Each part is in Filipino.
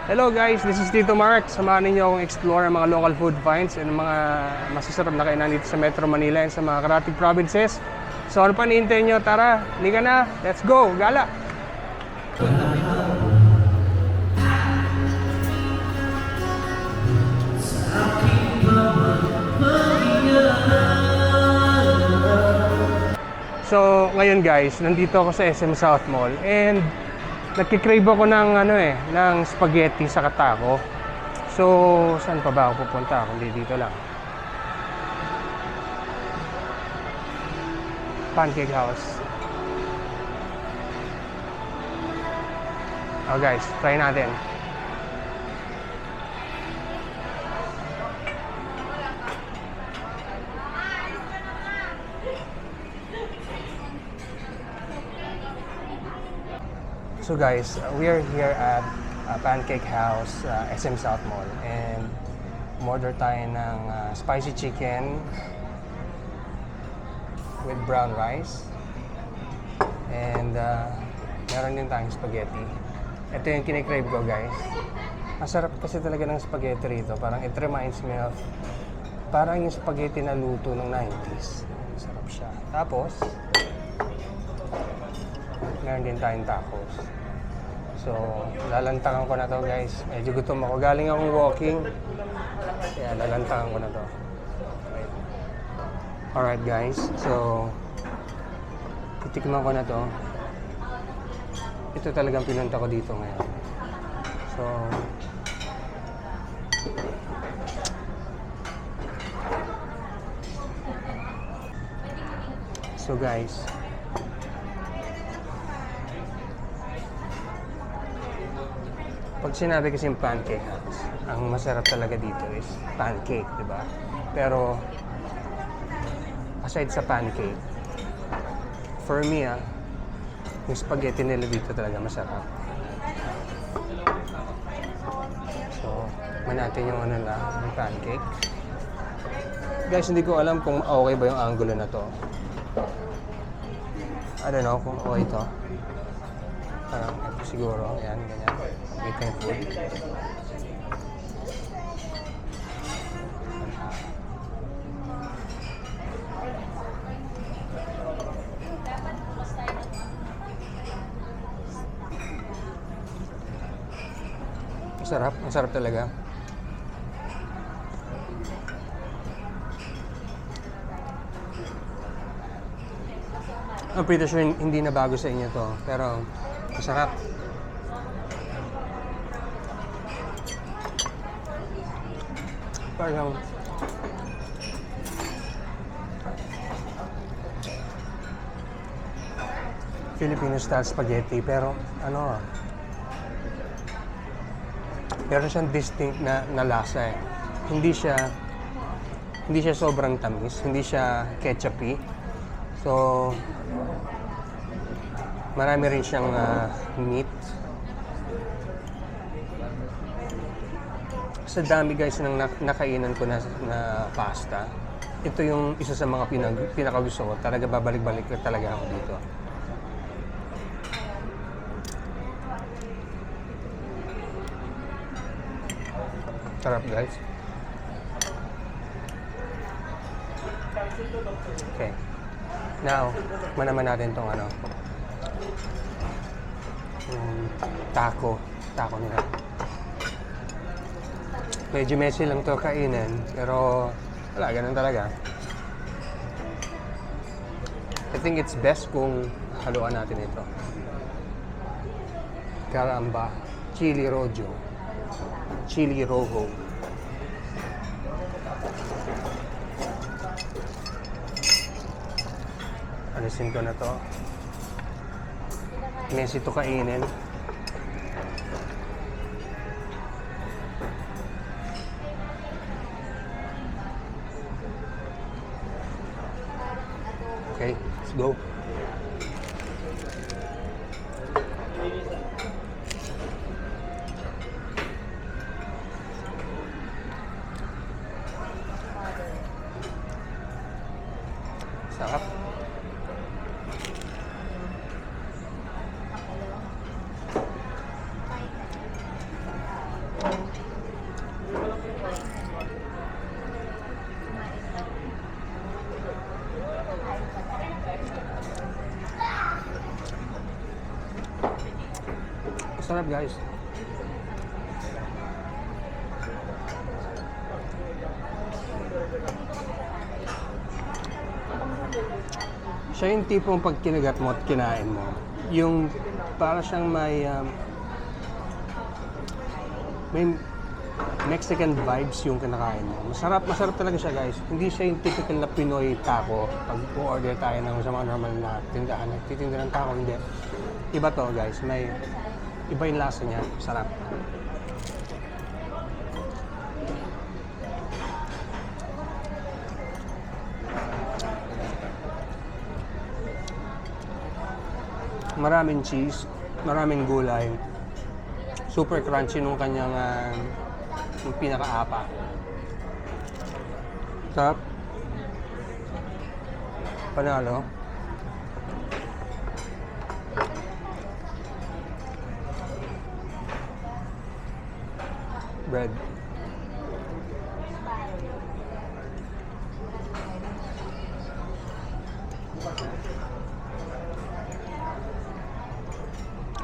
Hello guys, this is Tito Mark. Samahan ninyo akong explore ang mga local food finds and mga masasarap na kainan dito sa Metro Manila and sa mga karatig provinces. So ano pa nihintayin nyo? Tara, halika na. Let's go! Gala! So ngayon guys, nandito ako sa SM South Mall and nagkikrave ako ng ng spaghetti sa taco. So, saan pa ba ako pupunta? Kundi dito lang. Pancake House. Oh guys, try natin. So guys, we are here at Pancake House, SM South Mall, and umorder tayo ng spicy chicken with brown rice, and meron din tayong spaghetti. Ito yung kinikrave ko guys. Masarap kasi talaga ng spaghetti rito. Parang it reminds me of parang yung spaghetti na luto ng 90s. Masarap siya. Tapos meron din tayong tacos. So, lalantangan ko na to guys. Medyo gutom ako. Galing akong walking. Kaya lalantangan ko na to. Alright guys. So, titikman ko na to. Ito talagang pinunta ko dito ngayon. So guys, pag sinabi kasi yung pancake house, ang masarap talaga dito is pancake, di ba? Pero, aside sa pancake, for me yung spaghetti nila dito talaga masarap. So, natin yung yung pancake. Guys, hindi ko alam kung okay ba yung angulo na to. I don't know kung okay to. Parang ito siguro, yan, ganyan. Eating food. Ang sarap talaga. I'm pretty sure hindi na bago sa inyo to, pero masarap. Parang Filipino style spaghetti, pero meron siyang distinct na lasa eh. Hindi siya sobrang tamis, hindi siya ketchupy. So marami rin siyang meat. Sa dami guys ng nakainan ko na pasta, ito yung isa sa mga pinakagusto ko. Talaga babalik-balik ko talaga ako dito. Sarap guys. Okay. Now, manaman natin tong taco nila. Medyo messy lang to kainin, pero wala, ganun talaga. I think it's best kung haluan natin ito. Caramba, chili rojo, chili rojo. Alisin ko na to. Messy to kainin. Okay, let's go. Sarap. Masarap guys. Siya yung tipong pag kinagat mo at kinain mo, yung para siyang may Mexican vibes yung kinakain mo. Masarap talaga siya guys. Hindi siya yung typical na Pinoy taco. Pag order tayo ng sa mga normal na tindahan, nagtitinda ng taco, hindi. Iba to guys, may iba yung lasa niya. Sarap. Maraming cheese, maraming gulay. Super crunchy nung kanyang yung pinaka-apa. Sarap. Panalo. Bread.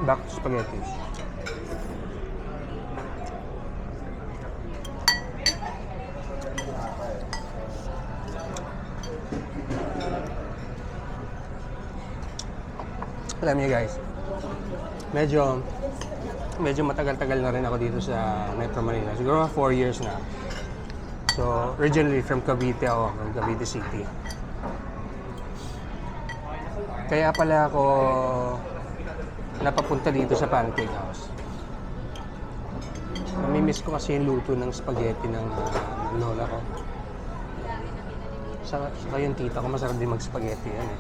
Back to spaghetti. Alam niyo guys, medyo matagal-tagal na rin ako dito sa Metro Manila. Siguro 4 years na. So, originally from Cavite ako, from Cavite City. Kaya pala ako napapunta dito sa Pancake House. Namimiss ko kasi yung luto ng spaghetti ng lola ko. Saka yung tita ko, masarap din mag-spaghetti yan eh.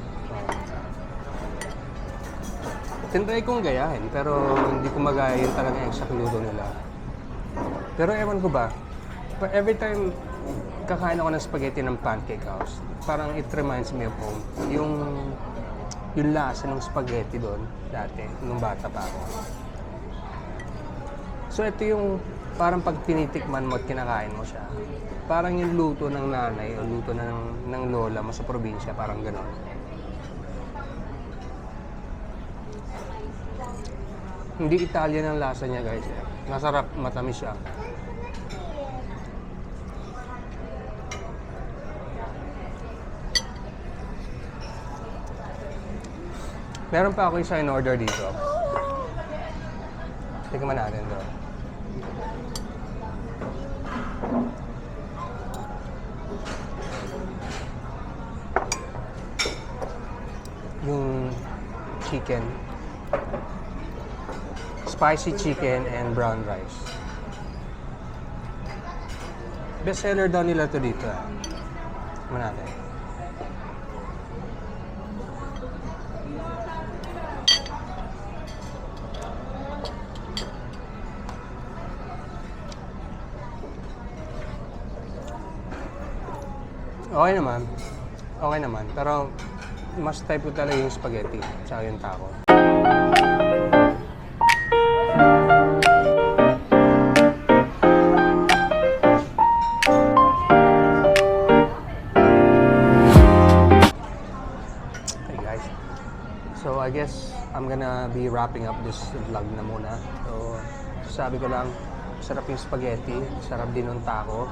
Tinry kong gayahin, pero hindi ko magaya yun talaga yung exact luto nila. Pero ewan ko ba, every time kakain ako ng spaghetti ng Pancake House, parang it reminds me of home. Yung lasa ng spaghetti doon dati, nung bata pa ako. So ito yung parang pag tinitikman mo at kinakain mo siya, parang yung luto ng nanay o luto ng lola mo sa probinsya, parang gano'n. Hindi Italian ang lasa niya guys. Masarap, matamis siya. Meron pa ako isa in order dito. Tingnan natin to. Yung chicken. Spicy chicken and brown rice. Best seller daw nila to dito. Tingnan natin. Okay naman. Okay naman. Pero mas type ko talaga yung spaghetti tsaka yung taco. Hey guys. So I guess I'm gonna be wrapping up this vlog na muna. So sabi ko lang, sarap yung spaghetti, sarap din yung taco.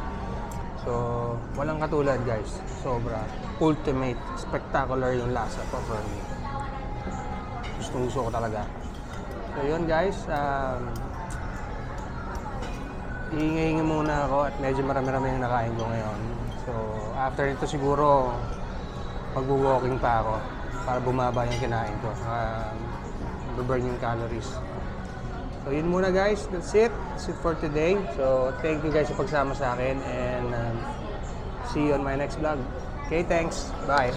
So, walang katulad guys. Sobra. Ultimate. Spectacular yung lasa po for me. Gusto ko talaga. So, yun guys. Iingay muna ako at medyo marami-rami yung nakain ko ngayon. So, after nito siguro, mag-walking pa ako para bumaba yung kinain ko. Burn yung calories. So, yun muna guys. That's it. That's it for today. So, thank you guys sa pagsama sa akin and see you on my next vlog. Okay, thanks. Bye.